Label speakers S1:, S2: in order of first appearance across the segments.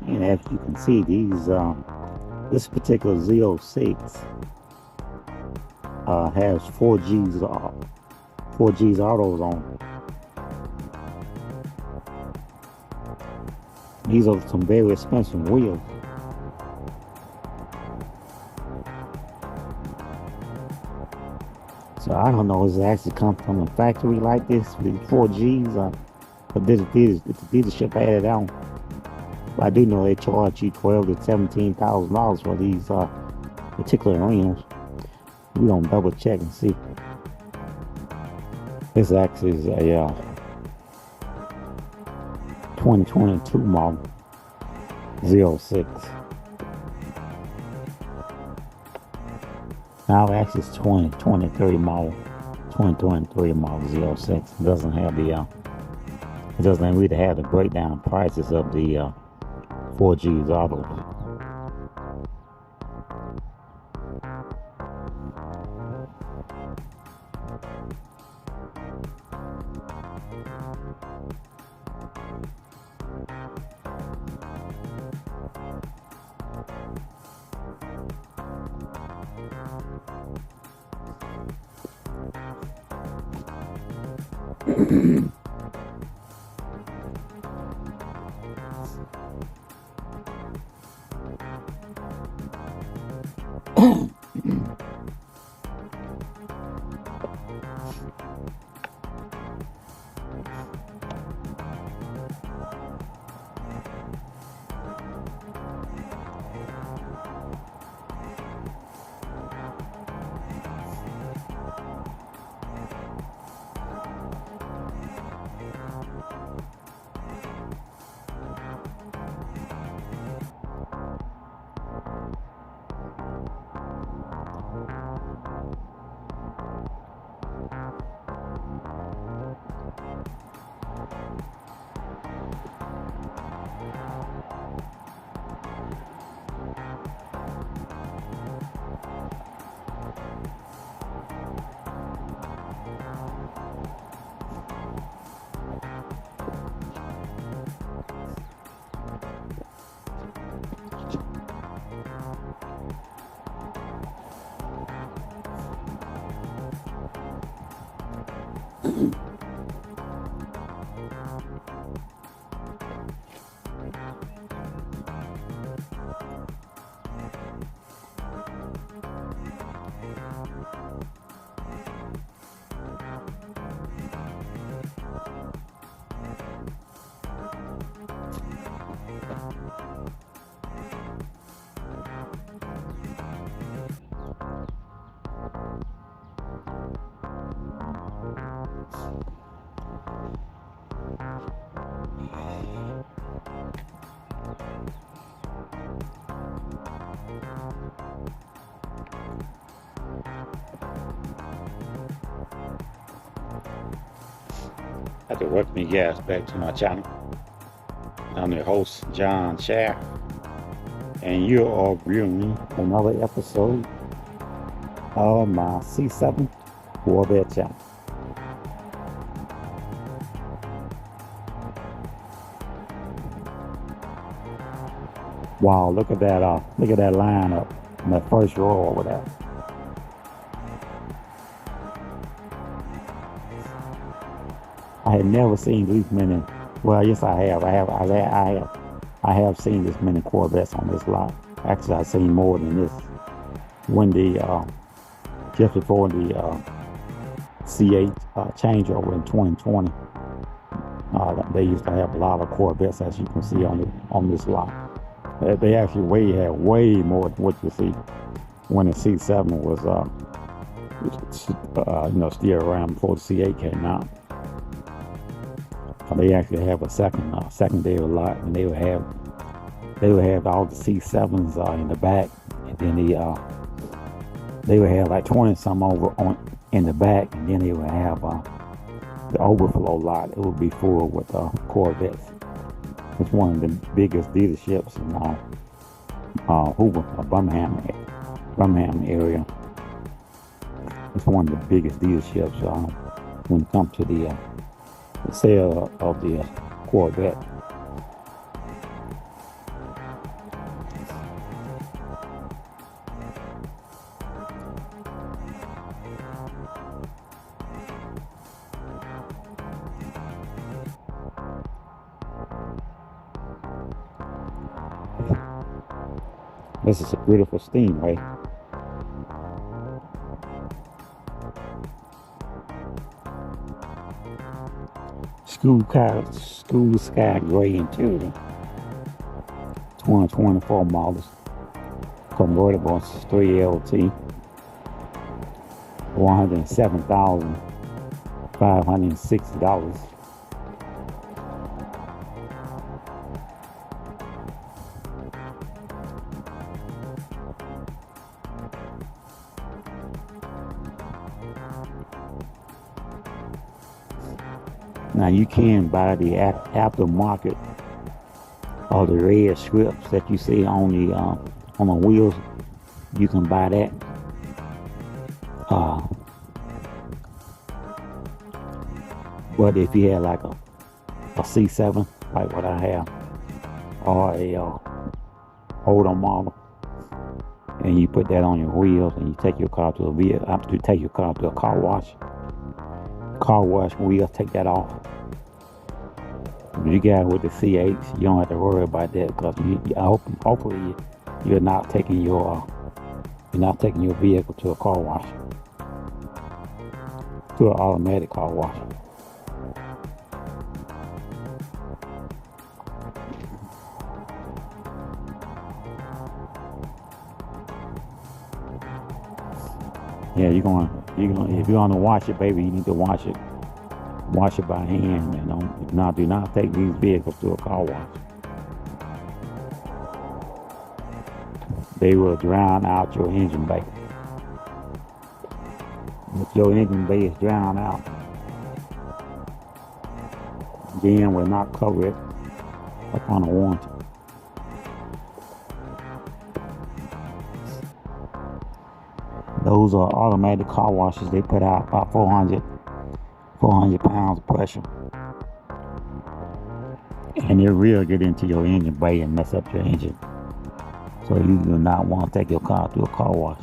S1: And as you can see, this particular Z06 has 4Gs autos on it. These are some very expensive wheels. So I don't know if it actually comes from a factory like this with 4Gs, but this dealership added on. But I do know they charge you $12,000 to $17,000 for these particular rims. We're gonna double check and see. This actually is a 2022 model 06. Now actually it's 2023 model 06. It doesn't have the it doesn't really have the breakdown prices of the 4Gs autos. I have to welcome you guys back to my channel. I'm your host, John Shaft, and you are viewing another episode of my C7 Corvette channel. Wow, look at that lineup in that first row over there. I had never seen these many. Well, yes, I have. I have seen this many Corvettes on this lot. Actually, I've seen more than this. When just before the C8 changeover in 2020, they used to have a lot of Corvettes, as you can see on this lot. They actually had way more than what you see when the C7 was, still around before the C8 came out. They actually have a secondary lot, and they would have all the C7s in the back, and then they would have like 20 some over in the back, and then they would have the overflow lot. It would be full with Corvettes. It's one of the biggest dealerships in Hoover, Birmingham area. It's one of the biggest dealerships when it comes to the sale of the Corvette. This is a beautiful Stingray. School Sky Gray interior. 2024 models. Convertible 3LT. $107,560. Now you can buy the aftermarket or the red strips that you see on the wheels. You can buy that. But if you had like a C7, like what I have, or a older model, and you put that on your wheels, and you take your car to a car wash. Car wash wheels, take that off. If you got it with the C8s, you don't have to worry about that, because hopefully you're not taking your vehicle to a car wash, to an automatic car wash. Yeah, if you're gonna wash it, baby, you need to wash it by hand, and do not take these vehicles to a car wash. They will drown out your engine bay. If your engine bay is drowned out, GM will not cover it upon a warranty. Those are automatic car washes. They put out about 400 pounds of pressure, and it will get into your engine bay and mess up your engine. So you do not want to take your car to a car wash.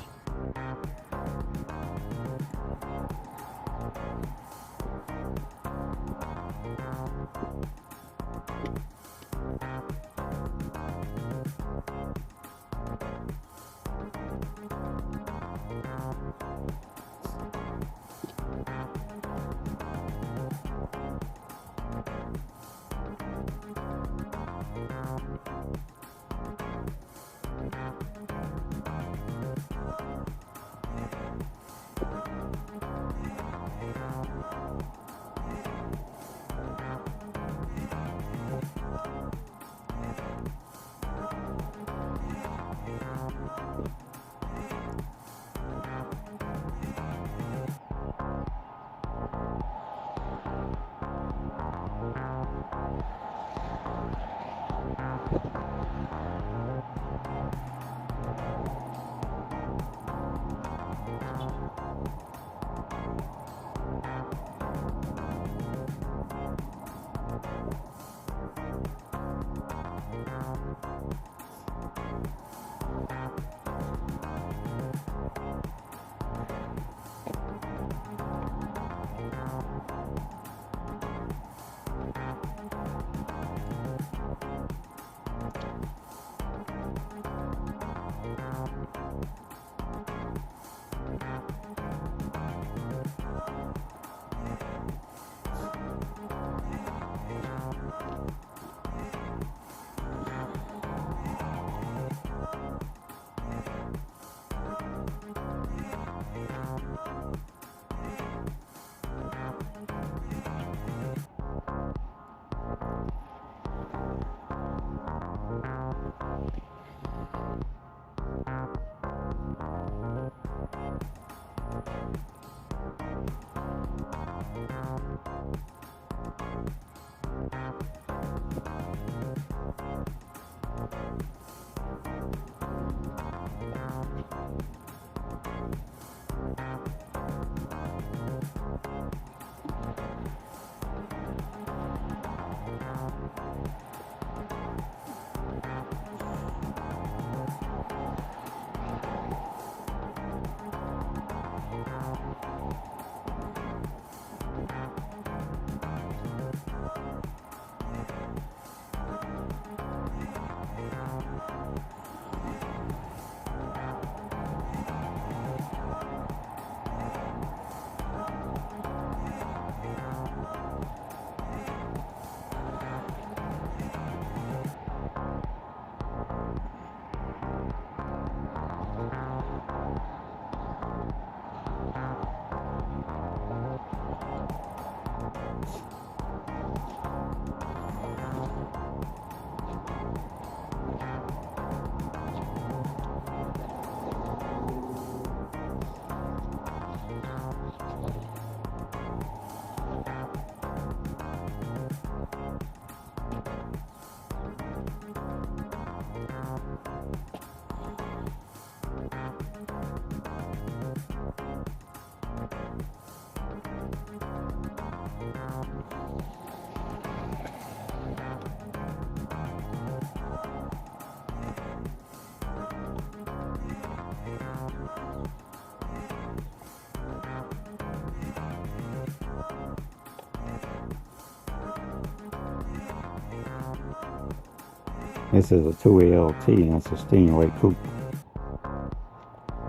S1: This is a 2LT and it's a Stingray coupe.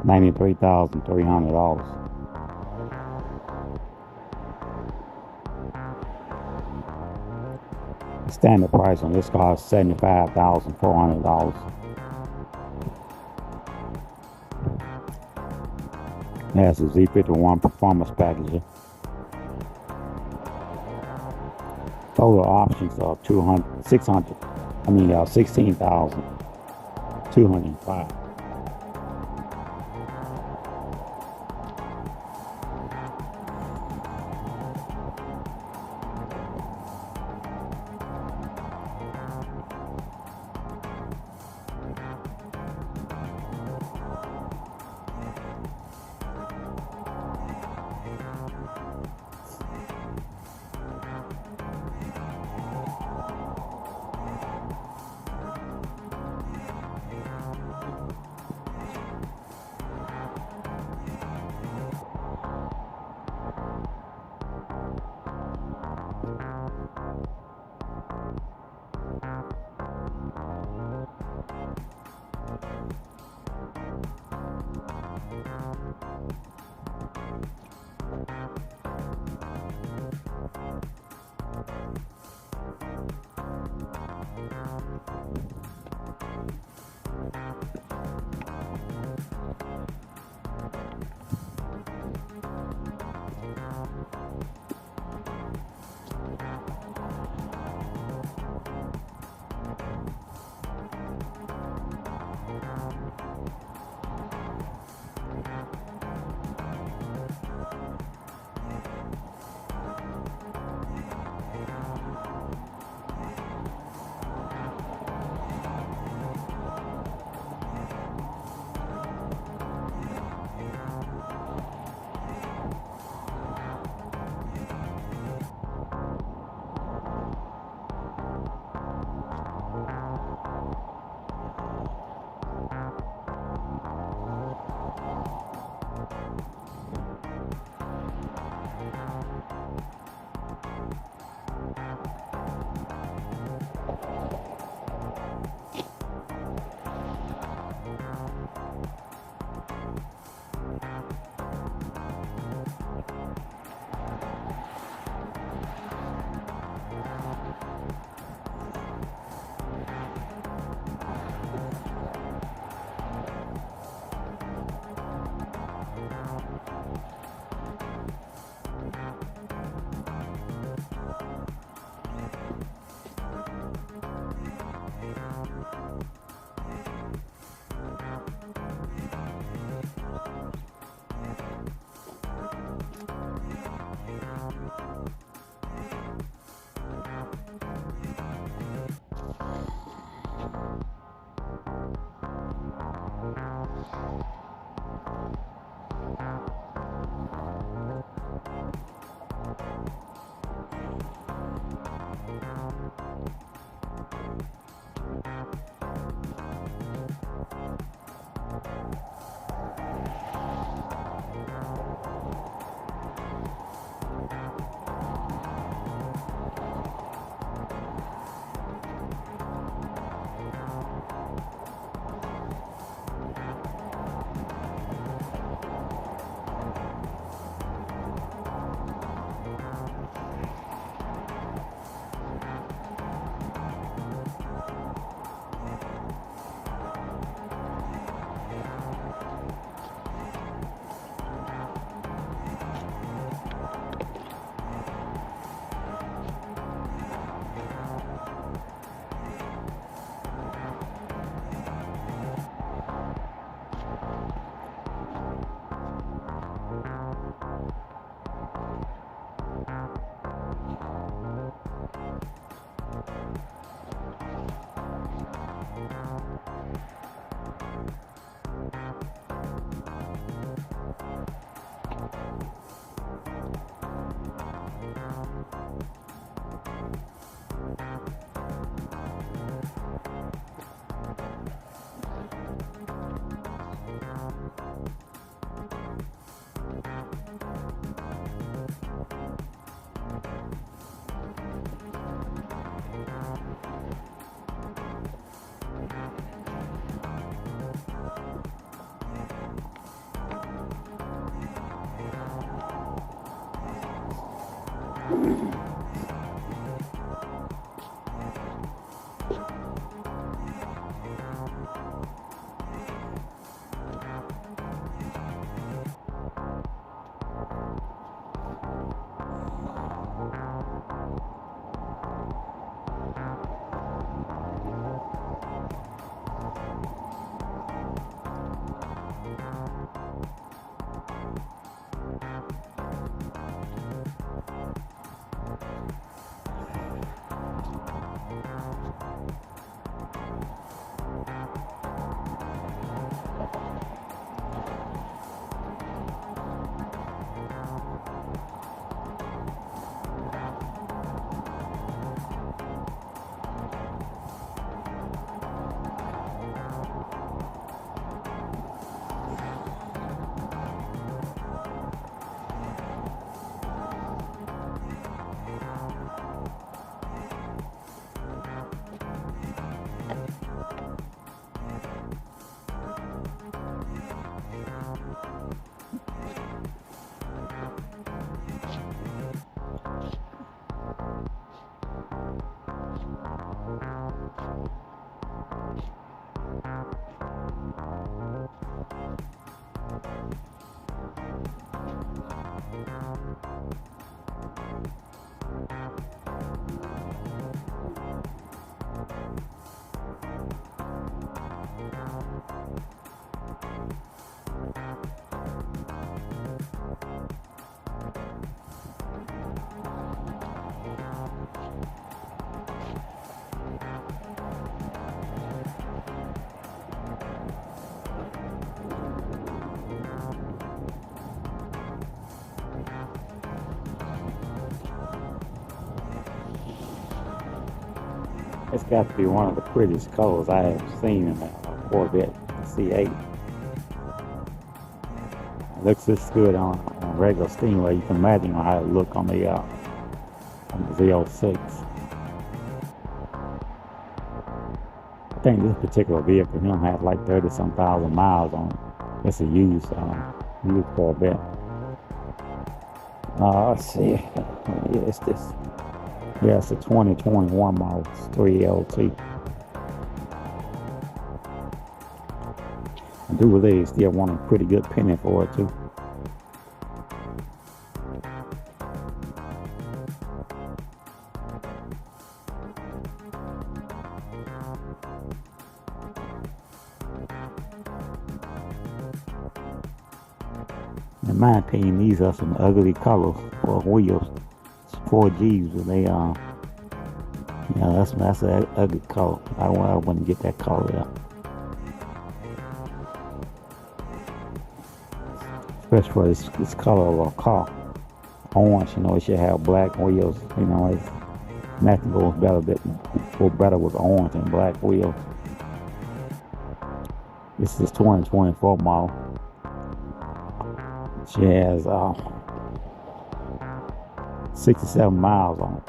S1: $93,300. The standard price on this car is $75,400. It has a Z51 performance package. Total options are 16,205. It's got to be one of the prettiest colors I have seen in a Corvette C8. It looks this good on regular Stingray. You can imagine how it look on the Z06. I think this particular vehicle here has like 30-some thousand miles on it. It's a used Corvette. Let's see. Yeah, it's this. Yeah, it's a 2021 model. It's 3LT. I do believe they still want a pretty good penny for it too. In my opinion, these are some ugly colors for wheels. 4Gs, and they yeah, that's an ugly color. I wouldn't get that color out. Especially for this color of a car. Orange, you know, it should have black wheels. You know, nothing goes better with orange and black wheels. This is 2024 model. She has 67 miles on it.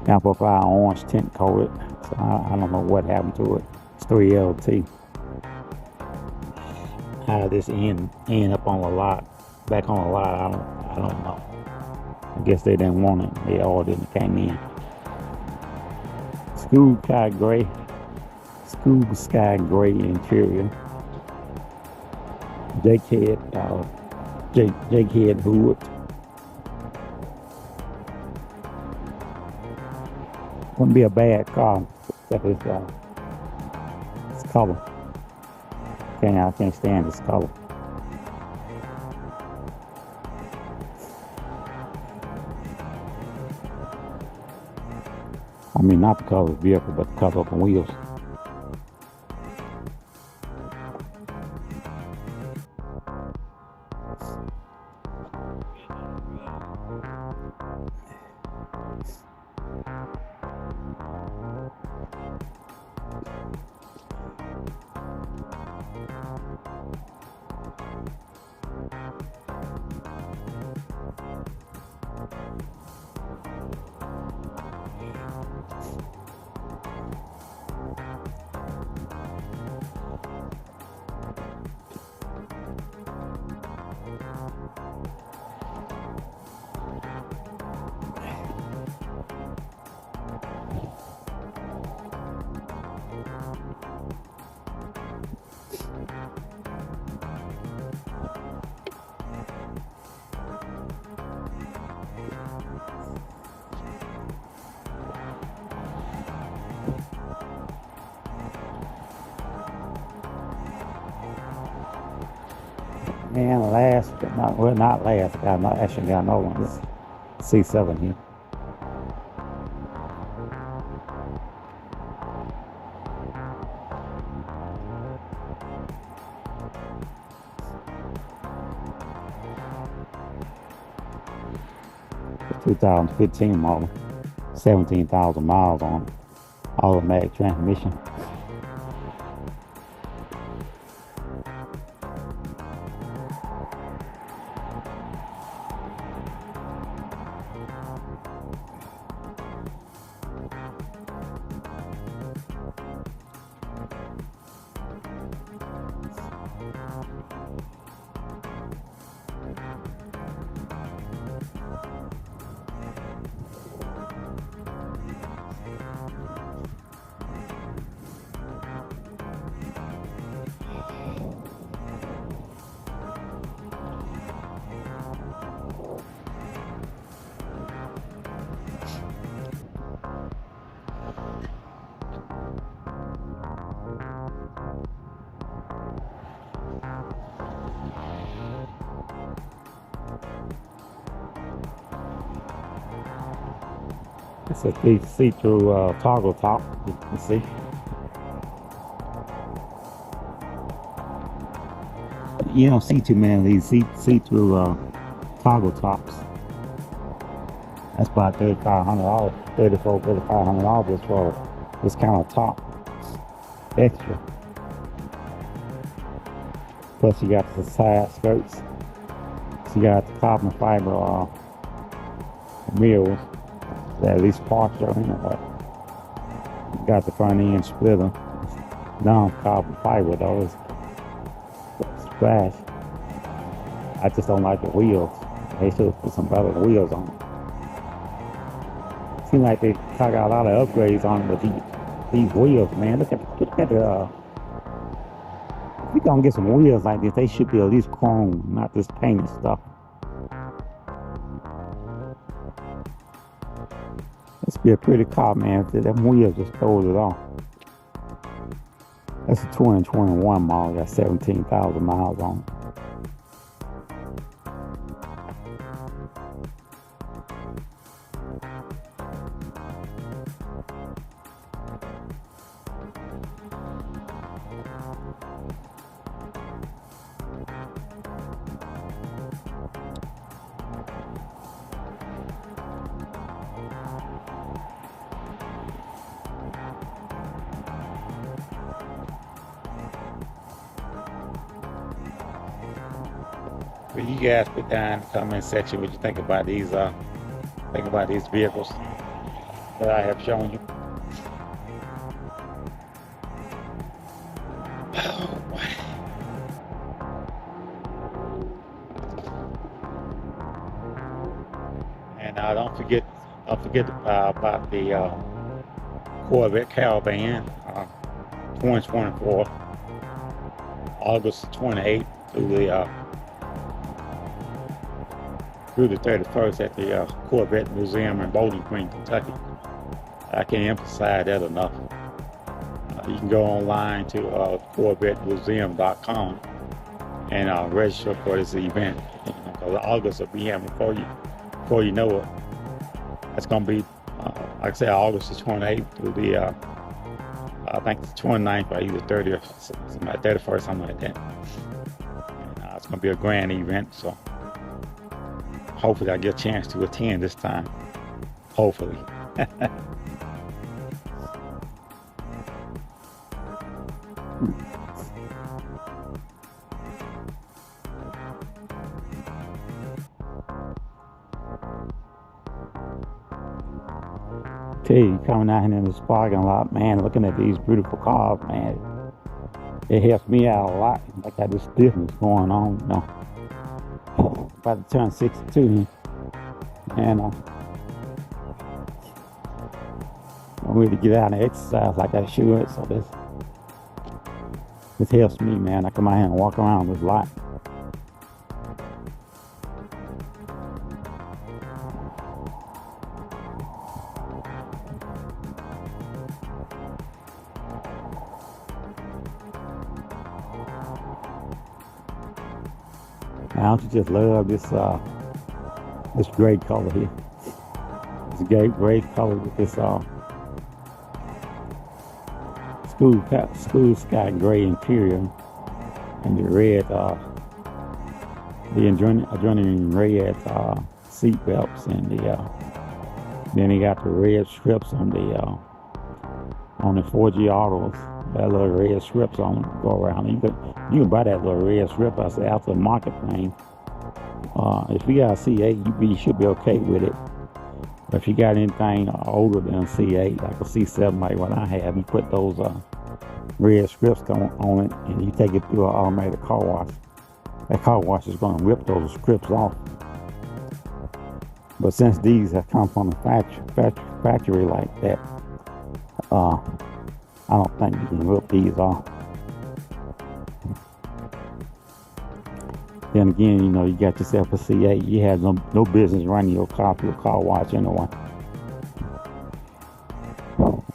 S1: Amplifier orange tint coated. So I don't know what happened to it. It's 3LT. How this end up on the lot, back on the lot, I don't know. I guess they didn't want it. They all didn't came in. School sky gray interior. Jake head hood. Wouldn't be a bad car, except it's color. I can't stand this color. I mean, not the color of the vehicle, but the color of the wheels. And last, but not, well, not last, I not actually got another one. This C7 here. The 2015 model, 17,000 miles on automatic transmission. It's a see-through toggle top, you can see. You don't see too many of these see-through toggle tops. That's about $3,500, $3,500 for this kind of top extra. Plus you got the side skirts. So you got the carbon fiber mirrors. At least partial, you know, you got the front end splitter. It's non-carbon fiber though. It's splash. I just don't like the wheels. They should put some better wheels on it. Seems like they got a lot of upgrades on it with these wheels, man. Look at the. If you're gonna get some wheels like this, they should be at least chrome, not this painted stuff. This be a pretty car, man. If them wheels just throws it off. That's a 2021 model. Got 17,000 miles on it. Well, you guys put down in the comment section what you think about these vehicles that I have shown you. And don't forget about the Corvette Caravan 2024, August 28th through the 31st at the Corvette Museum in Bowling Green, Kentucky. I can't emphasize that enough. You can go online to CorvetteMuseum.com and register for this event. Because August will be here before you know it. It's going to be, like I said, August the 28th through the, I think it's 29th or either 30th, something like 31st, something like that. And, it's going to be a grand event, so hopefully I get a chance to attend this time. Hopefully. Tell you, coming out here in this parking lot, man, looking at these beautiful cars, man, it helps me out a lot. I got this stiffness going on, you know. About to turn 62, and I'm ready to get out and exercise like I should. So this helps me, man. I come out here and walk around this lot. Now, don't you just love this this gray color here? This gray color with this school sky gray interior and the red the adrenaline red seat belts, and then he got the red strips on the 4G autos. That little red strips on them go around. You can buy that little red strip. I say after the market plane. If you got a C8, you should be okay with it. But if you got anything older than a C8, like a C7, like what I have, you put those red strips on it, and you take it through an automatic car wash. That car wash is going to rip those strips off. But since these have come from the factory like that, I don't think you can rip these off. Then again, you know, you got yourself a C8. You have no business running your car through a car wash anyway.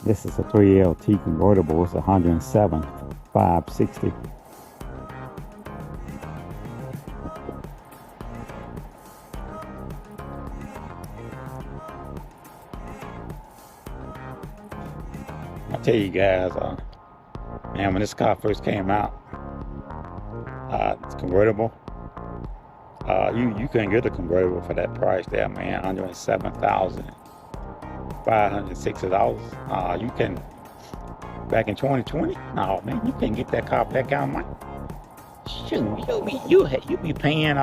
S1: This is a 3LT convertible. It's 107,560. I tell you guys, man, when this car first came out, it's convertible. You couldn't get a convertible for that price there, man. $107,560. You can, back in 2020, no man, you couldn't get that car back out of my. Shoot, you be paying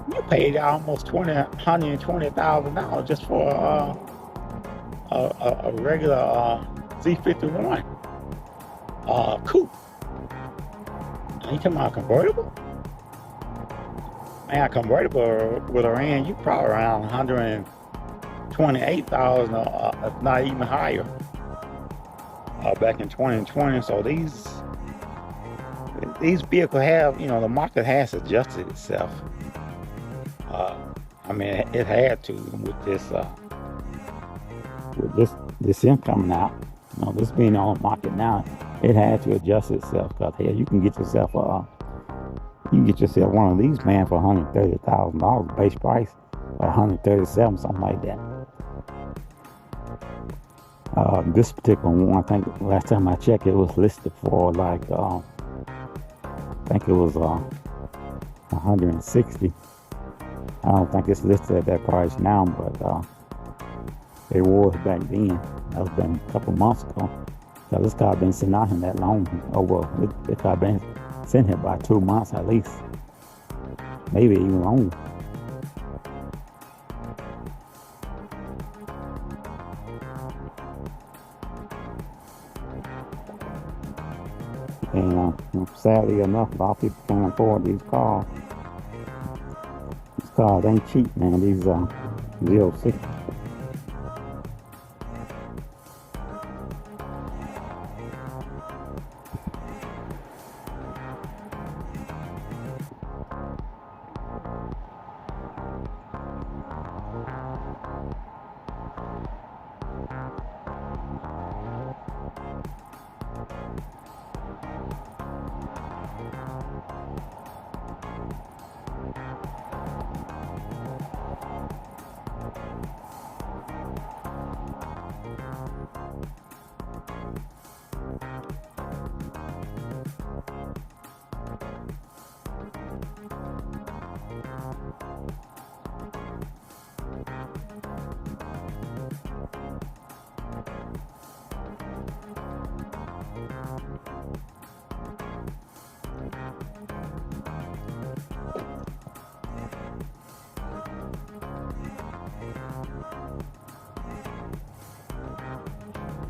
S1: you paid almost $120,000 just for a regular Z51 coupe. You talking about a convertible? Man, a convertible would have ran you probably around 128,000, if not even higher, back in 2020. So these vehicles have, you know, the market has adjusted itself. I mean, it had to with this in coming out. You know, this being on the market now, it had to adjust itself. Because hell, you can get yourself one of these, man, for $130,000 base price, or $137, something like that. This particular one, I think last time I checked, it was listed for like I think it was 160. I don't think it's listed at that price now, but it was back then. That was been a couple months ago. So this car been sitting out here that long. Oh well, this car been sitting here by 2 months at least, maybe even longer. And sadly enough, a lot of people can't afford these cars. These cars ain't cheap, man. These 06.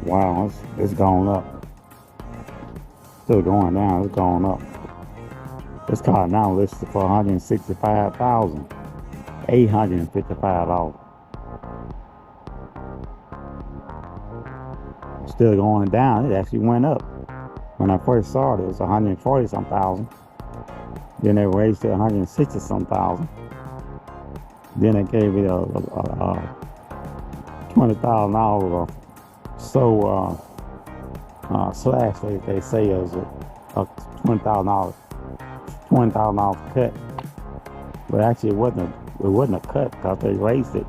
S1: Wow, it's going up. Still going down, it's going up. This car now listed for $165,855. Still going down, it actually went up. When I first saw it was 140 some thousand. Then they raised it to 160 some thousand. Then they gave it a $20,000 so slash they say is a $20,000 $20,000 cut. But actually it wasn't a cut because they raised it.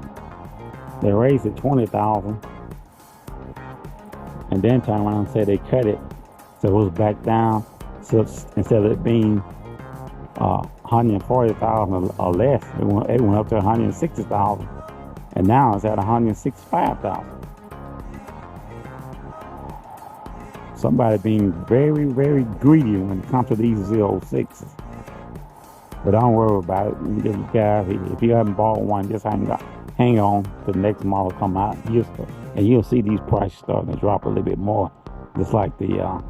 S1: They raised it 20,000 and then turned around and said they cut it. So it was back down. So instead of it being 140,000 or less, it went up to 160,000. And now it's at 165,000. Somebody being very, very greedy when it comes to these 06s. But don't worry about it. You guys, if you haven't bought one, just hang on to the next model come out. And you'll see these prices starting to drop a little bit more. Just like that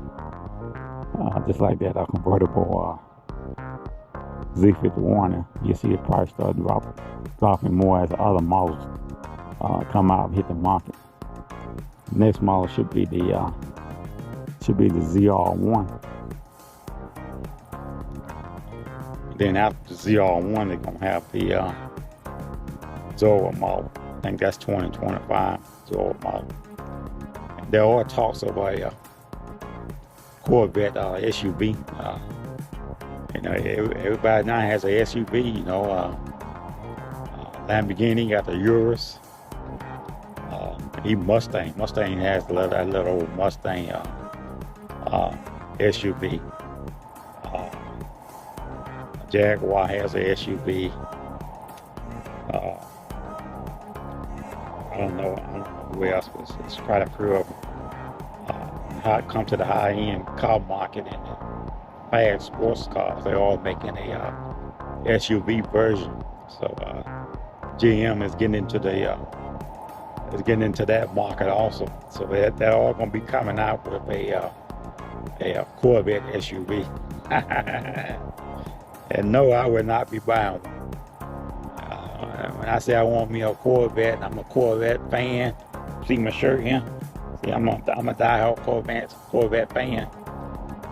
S1: convertible Z51. You see the price start dropping more as the other models come out and hit the market. The next model should be the ZR1. Then after the ZR1, they're gonna have the Zora model. I think that's 2025 Zora model. There are talks of a Corvette SUV. You know, everybody now has a SUV. You know, Lamborghini got the Urus. Even Mustang has that little old Mustang SUV. Jaguar has a SUV. I don't know who else, but it's quite a few of them. How it comes to the high-end car market and fast sports cars, they're all making a SUV version. So GM is getting into that market also. So they're all going to be coming out with a Corvette SUV. And no, I will not be buying one. When I say I want me a Corvette, I'm a Corvette fan. See my shirt here? See, I'm a diehard Corvette fan.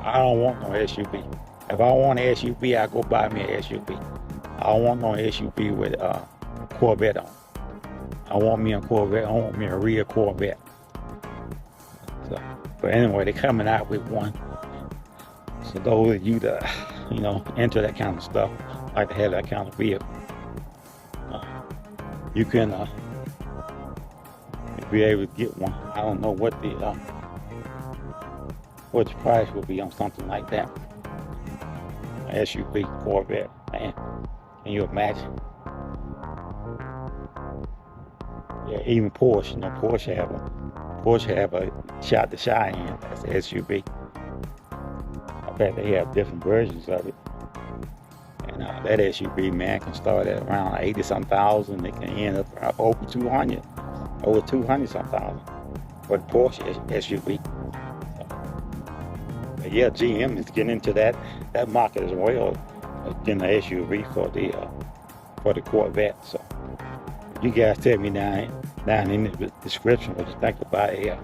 S1: I don't want no SUV. If I want an SUV, I go buy me an SUV. I don't want no SUV with Corvette on. I want me a Corvette. I want me a real Corvette. So, but anyway, they're coming out with one. So those of you that, you know, into that kind of stuff, like to have that kind of vehicle, you can be able to get one. I don't know what the price will be on something like that. An SUV Corvette, man. Can you imagine? Yeah, even Porsche. You know, Porsche have a shot the Cheyenne. That's an SUV. I bet they have different versions of it. And that SUV, man, can start at around 80-some thousand. It can end up over 200 some thousand for the Porsche SUV. But yeah, GM is getting into that market as well, getting an SUV for the Corvette. So you guys tell me down in the description what you think about a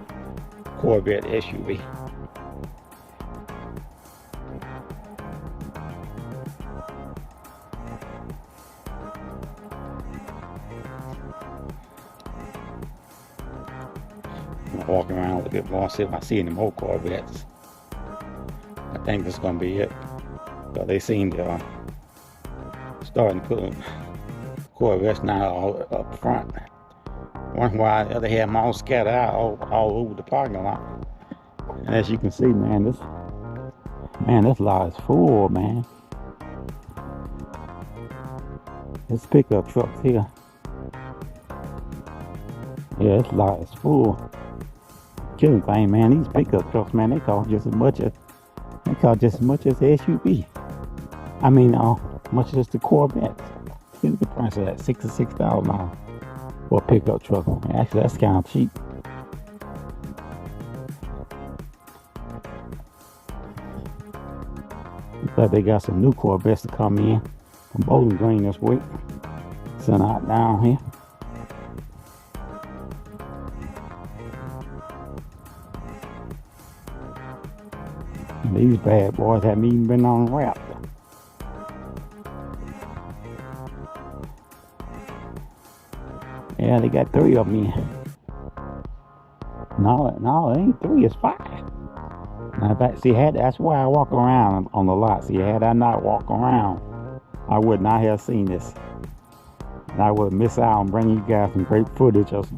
S1: Corvette SUV. Walking around a little bit more, see if I see any more Corvettes. I think that's gonna be it. So they seem to starting to put Corvettes now all up front. One while the other had them all scattered out all over the parking lot. And as you can see, man, this lot is full, man. This pickup trucks here. Yeah, this lot is full. Killing thing, man. These pickup trucks, man, they cost just as much as the SUV. I mean, much as the Corvette. Look at the price of that, $66,000 for a pickup truck. Actually, that's kind of cheap. Looks like they got some new Corvettes to come in from Bowling Green this week. Sent out down here. These bad boys haven't even been unwrapped. Yeah, they got 3 of them in. No, it ain't 3, it's 5. Now, in fact, see, that's why I walk around on the lot. See, had I not walked around, I would not have seen this. And I would miss out on bringing you guys some great footage of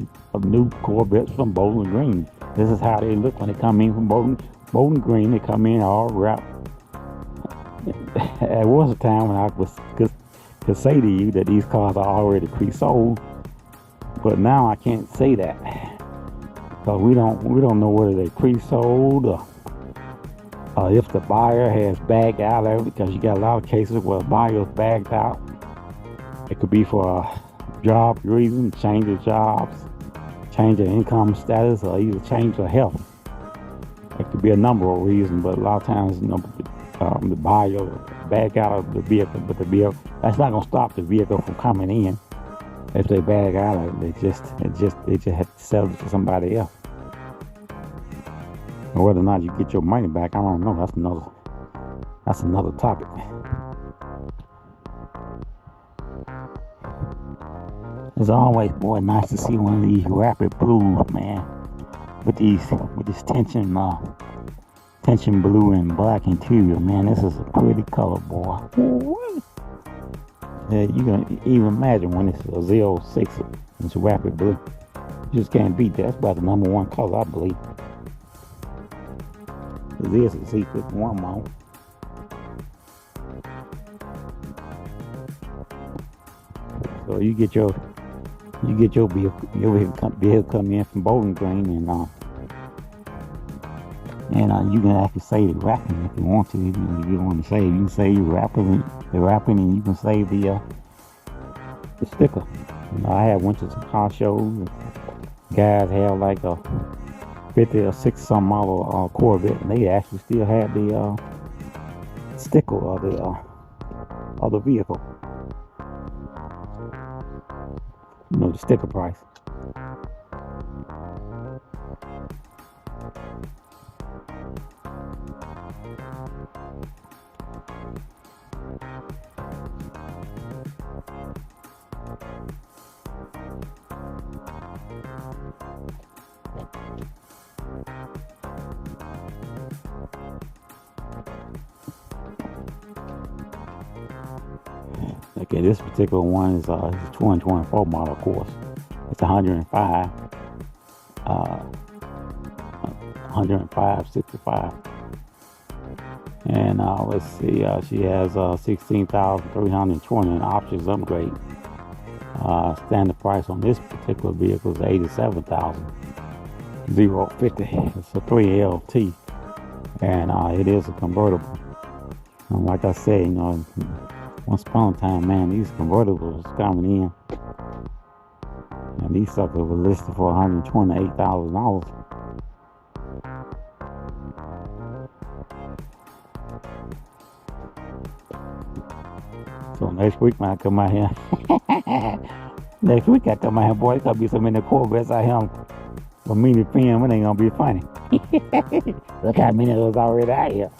S1: new Corvettes from Bowling Green. This is how they look when they come in from Bowling Green. They come in all wrapped. There was a time when I could say to you that these cars are already pre-sold, but now I can't say that because we don't know whether they pre-sold or if the buyer has bagged out of it, because you got a lot of cases where the buyer's bagged out. It could be for a job reason, change of jobs, change of income status, or either change of health. It could be a number of reasons, but a lot of times, the buyer back out of the vehicle, but the vehicle, that's not gonna stop the vehicle from coming in. If they bag out of it, they just have to sell it to somebody else. And whether or not you get your money back, I don't know. That's another topic. It's always, boy, nice to see one of these rapid blues, man, with this tension blue and black interior, man. This is a pretty color, boy. Yeah, you can even imagine when it's a 06, it's rapid blue. You just can't beat that. That's about the #1 color, I believe. This is C51 model. So you get your vehicle come in from Bowling Green, and you can actually save the wrapping if you want to. If you don't want to save, you can save the wrapping, and you can save the sticker. I went to some car shows, and guys have like a 50 or 60 some model Corvette, and they actually still have the sticker of the vehicle. The sticker price. Okay, this particular one is a 2024 model, of course. It's 105, 65. And let's see, she has 16,320 in options upgrade. Standard price on this particular vehicle is 87,050. It's a 3LT, and it is a convertible. And like I said, once upon a time, man, these convertibles coming in, and these suckers were listed for $128,000. So next week when I come out here, boy, it's gonna be so many Corvettes out here for me to film. It ain't gonna be funny. Look how many of those already out here.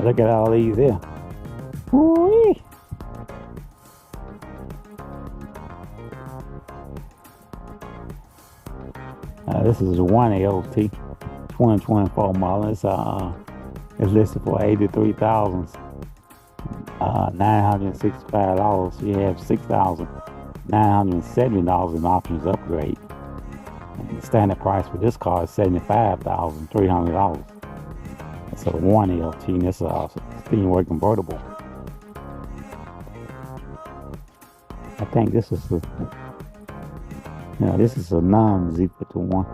S1: Look at all these here. Woo-wee. This is a 1LT 2024 model. It's listed for $83,965. You have $6,970 in options upgrade. And the standard price for this car is $75,300. It's a 1LT, and it's a steamwork convertible. I think this is a non-zipper one.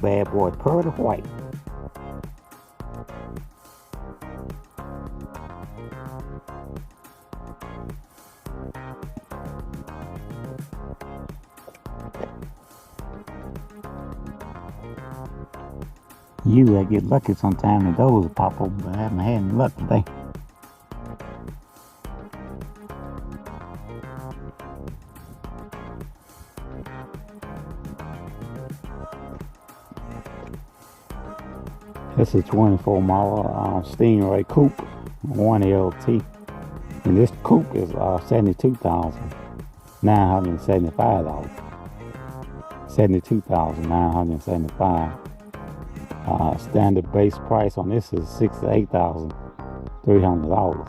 S1: Bad boy, pearly white. Usually I get lucky sometime and those pop up, but I haven't had any luck today. This is 24 model Stingray Coupe 1LT. And this coupe is $72,975. $72,975. Standard base price on this is $68,300.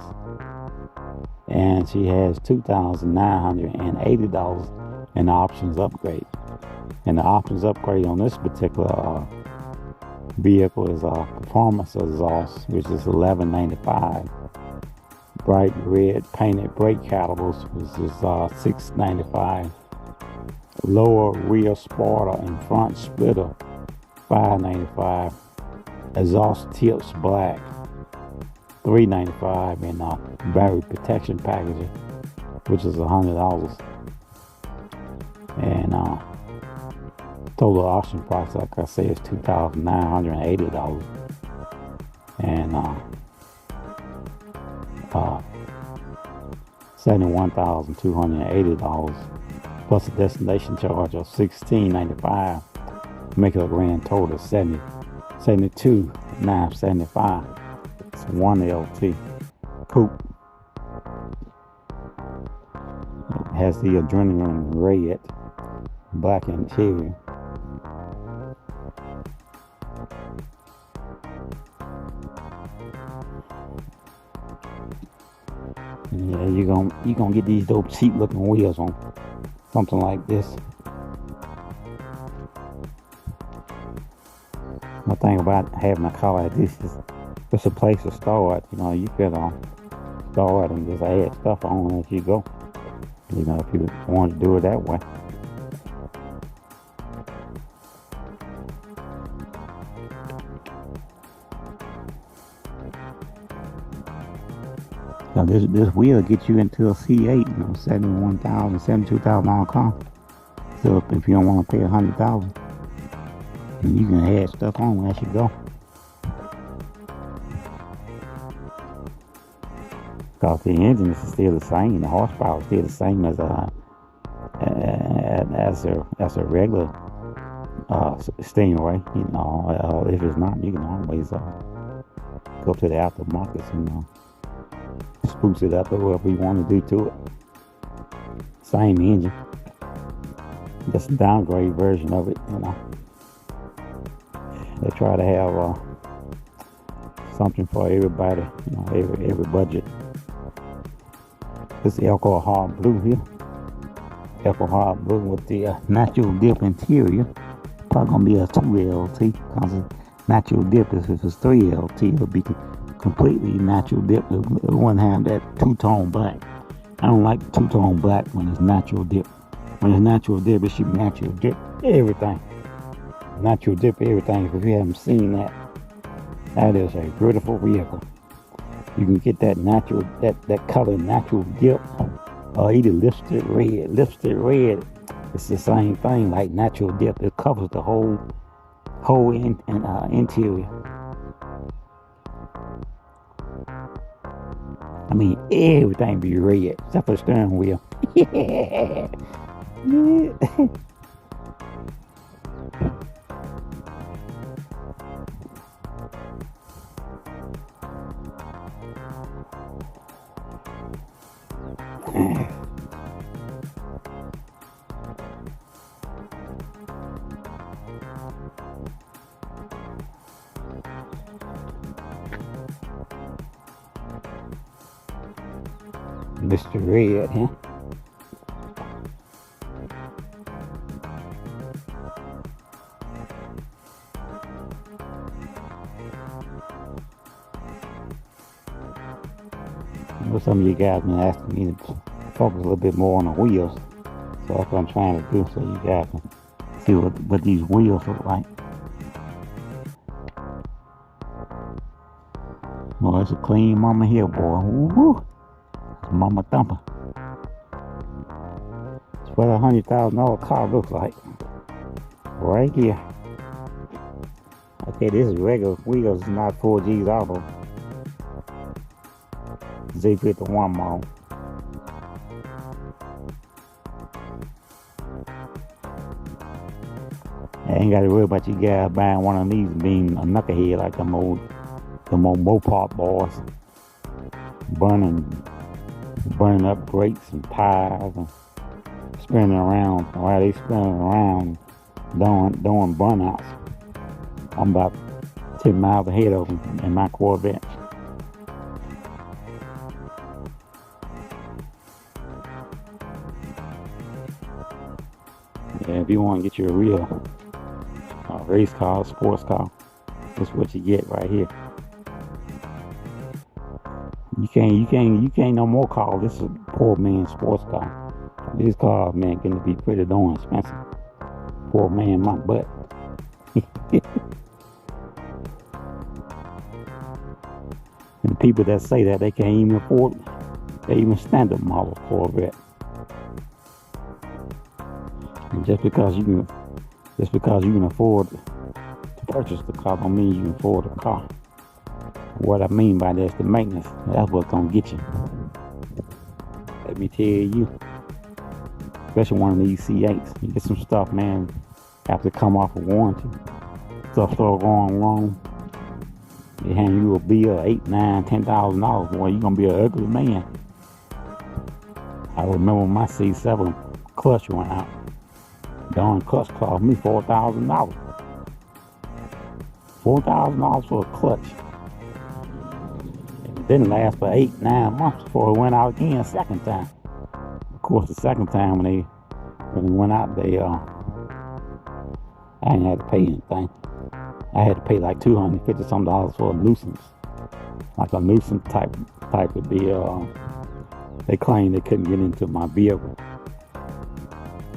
S1: And she has $2,980 in options upgrade. And the options upgrade on this particular vehicle is performance exhaust, which is $1195. Bright red painted brake calipers, which is $695. Lower rear spoiler and front splitter, $595. Exhaust tips black, $395, and battery protection packaging, which is $100. And total auction price, like I said, is $2,980. And $71,280 plus a destination charge of $1695, make it a grand total of $72,975. It's 1LT coupe. It has the adrenaline red black interior. Yeah, you gonna get these dope cheap looking wheels on something like this. One thing about having a car like this is it's a place to start. You know, you could start and just add stuff on as you go. You know, if you want to do it that way. Now this wheel gets you into a C8, you know, $71,000, $72,000 car. So if you don't want to pay $100,000, then you can add stuff on as you go. Because the engine is still the same, the horsepower is still the same as a regular Stingray. You know, if it's not, you can always go to the aftermarket and spruce it up or whatever you want to do to it. Same engine, just a downgrade version of it. You know, they try to have something for everybody. You know, every budget. This is alcohol blue here. Alcohol blue with the natural dip interior. Probably gonna be a 2LT because natural dip is if it's 3LT, it'll be completely natural dip. It wouldn't have that two-tone black. I don't like two-tone black when it's natural dip. When it's natural dip, it should be natural dip everything. Natural dip everything. If you haven't seen that, that is a beautiful vehicle. You can get that natural, that color natural dip, or either lipstick red. Lipstick red, it's the same thing like natural dip. It covers the whole interior. I mean, everything be red except for the steering wheel. Yeah. Mr. Red, huh? Well, some of you guys been asking me to focus a little bit more on the wheels, so that's what I'm trying to do, so you guys can see what these wheels look like. Well, it's a clean mama here, boy. Woo-hoo. Mama thumper. It's what a $100,000 car looks like. Right here. Okay, this is regular wheels, it's not 4G's auto. Z51 model. I ain't got to worry about you guys buying one of these and being a knucklehead like them old Mopar boys, burning up brakes and tires and spinning around. While they spinning around doing burnouts, I'm about 10 miles ahead of them in my Corvette. Yeah, if you want to get you a real race car, sports car, that's what you get right here. You can't no more call this a poor man's sports car. These cars, man, can be pretty darn expensive. Poor man, my butt. And people that say that they can't even afford they even standard model Corvette. And just because you can afford to purchase the car don't mean you can afford the car. What I mean by that is the maintenance. That's what's gonna get you. Let me tell you. Especially one of these C8s. You get some stuff, man, after come off of warranty. Stuff start going wrong. They hand you a bill of $8,000, $9,000, $10,000. Boy, you're gonna be an ugly man. I remember my C7 clutch went out. Darn clutch cost me $4,000. $4,000 for a clutch. And it didn't last for 8-9 months before it went out again a second time. Of course, the second time when it went out, I didn't have to pay anything. I had to pay like $250 something for a nuisance, like a nuisance type of deal. They claimed they couldn't get into my vehicle,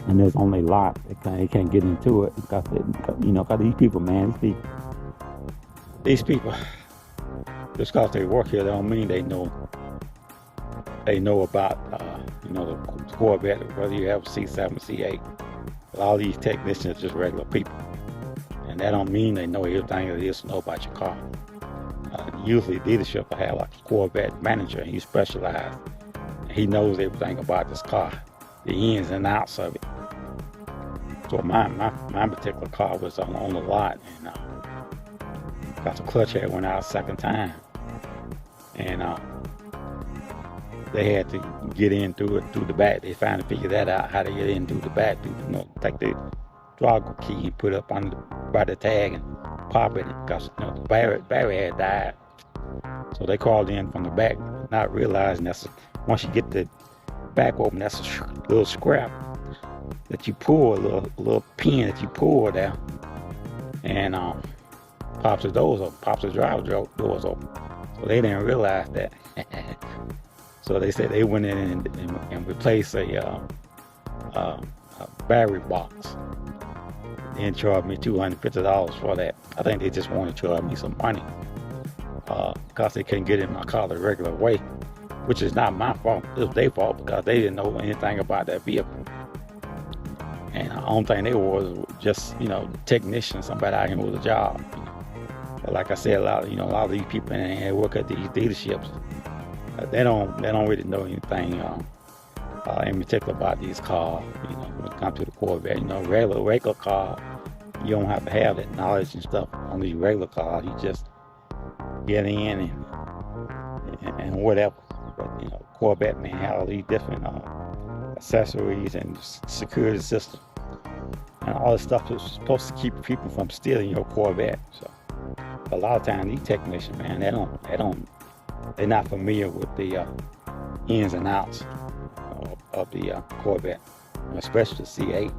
S1: and there's only a lot they can't get into it because these people, man, these people, just because they work here, don't mean they know about the Corvette, whether you have a C7, C8. A lot of these technicians are just regular people, and that don't mean they know everything there is to know about your car. Usually, dealership will have like a Corvette manager, and he specializes. He knows everything about this car, the ins and outs of it. So my particular car was on the lot, and got the clutch head went out a second time, and they had to get in through the back. They finally figured that out, how to get in through the back. Take the throttle key and put it up by the tag and pop it, because the battery had died. So they crawled in from the back, not realizing once you get the back open, that's a little scrap that you pull, a little pin that you pull down, and pops the doors open, pops the driver's doors open. So they didn't realize that. So they said they went in and replaced a battery box. Then charged me $250 for that. I think they just wanted to charge me some money because they couldn't get in my car the regular way, which is not my fault. It was their fault because they didn't know anything about that vehicle. And the only thing they were was just, technician, somebody out here with a job. But like I said, a lot of these people in here work at these dealerships. They don't really know anything in particular about these cars. When it comes to the Corvette, regular car, you don't have to have that knowledge and stuff on these regular cars. You just get in and whatever. But Corvette, man, have all these different accessories and security systems, and all this stuff is supposed to keep people from stealing your Corvette. So a lot of times these technicians, man, they're not familiar with the ins and outs of the Corvette, especially the C8.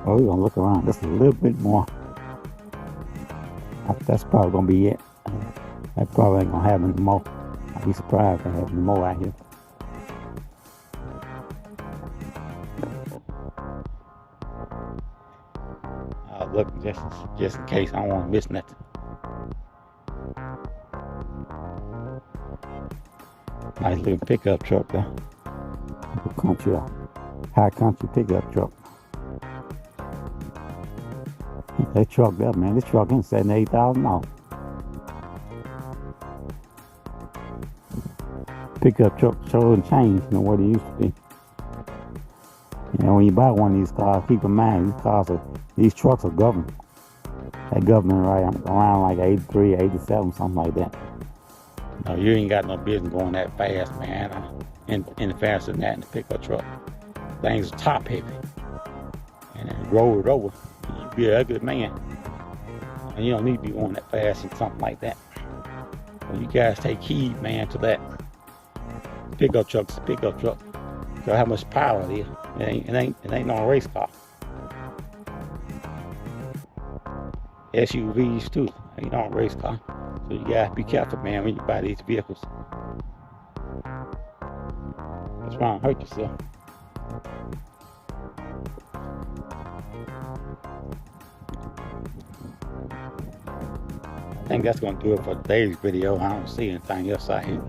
S1: Oh, we're gonna look around just a little bit more. That's probably gonna be it. That probably ain't gonna have any more. I'd be surprised if I have any more out here. I'll look just in case I don't want to miss nothing. Nice little pickup truck there. Country, high country pickup truck. That truck there, man, this truck ain't $78,000. Pickup truck sure changed than what it used to be. You know, when you buy one of these cars, keep in mind these trucks are governed. They government right around like 83, 87, something like that. No, you ain't got no business going that fast, man. Any faster than that in the pickup truck. Things are top heavy. And then roll it over. You be an ugly man. And you don't need to be going that fast in something like that. So you guys take heed, man, to that. Pickup truck's a pickup truck. So how much power it is. It ain't no race car. SUVs too. Ain't no race car. So you gotta be careful, man, when you buy these vehicles. That's wrong, hurt yourself. I think that's gonna do it for today's video. I don't see anything else out here.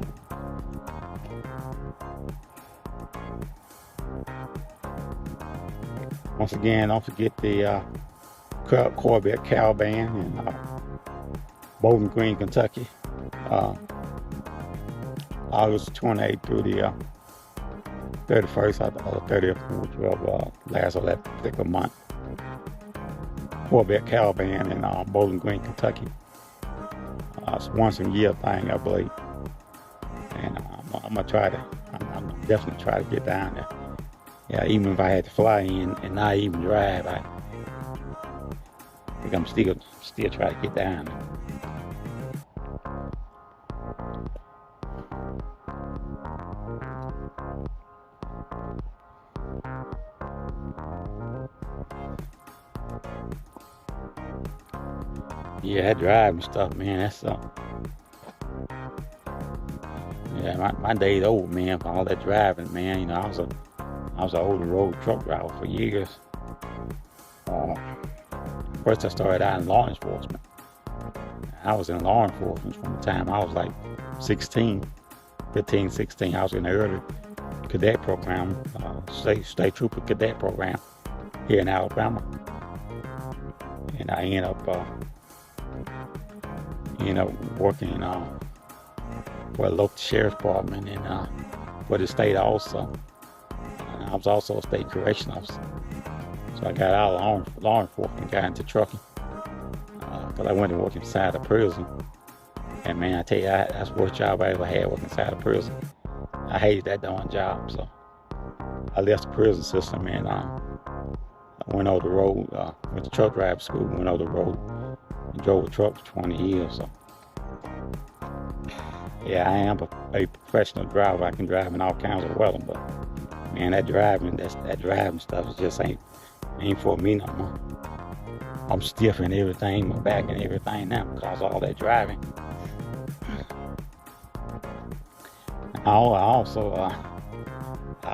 S1: Once again, don't forget the Corvette Caravan in Bowling Green, Kentucky. August 28th through the 31st or 30th, whichever last of that particular month. Corvette Caravan in Bowling Green, Kentucky. It's once a year thing, I believe. And I'm definitely try to get down there. Yeah, even if I had to fly in and not even drive, I think I'm still trying to get down there. Yeah, that driving stuff, man, that's yeah, my days over, man, for all that driving, man. You know, I was an over the road truck driver for years. First I started out in law enforcement. I was in law enforcement from the time I was like 15, 16. I was in the early cadet program, state trooper cadet program here in Alabama. And I ended up working for a local sheriff's department and for the state also. And I was also a state correction officer. So I got out of law enforcement, got into trucking. Because I went to work inside a prison. And man, I tell you, that's the worst job I ever had, working inside a prison. I hated that darn job, so I left the prison system and I went over the road, went to truck driving school, went over the road and drove a truck for 20 years. So yeah, I am a professional driver. I can drive in all kinds of weather, but man, that driving stuff just ain't for me no more. I'm stiff in everything, my back and everything now because of all that driving. I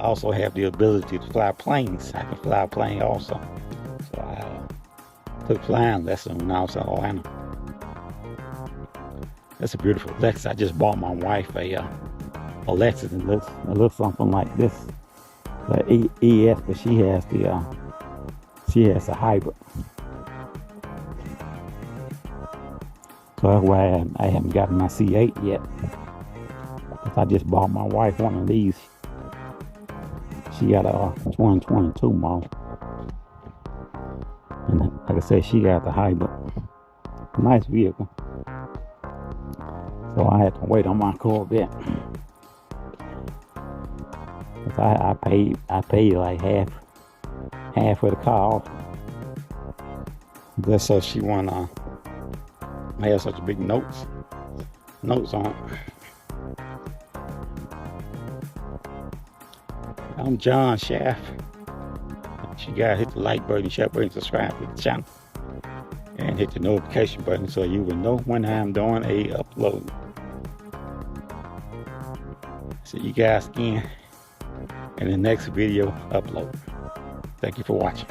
S1: also have the ability to fly planes. I can fly a plane also. So I took flying lessons when I was in Atlanta. That's a beautiful Lexus. I just bought my wife a Lexus. It looks something like this. The ES, but she has a hybrid. So that's why I haven't gotten my C8 yet. I just bought my wife one of these. She got a 2022 model. And like I said, she got the hybrid. Nice vehicle. So I had to wait on my Corvette. Cause I paid like half of the car off. Just so she wanna have such big notes on it. I'm John Shaft. You gotta hit the like button, share button, subscribe to the channel, and hit the notification button so you will know when I'm doing a upload. See you guys again in the next video upload. Thank you for watching.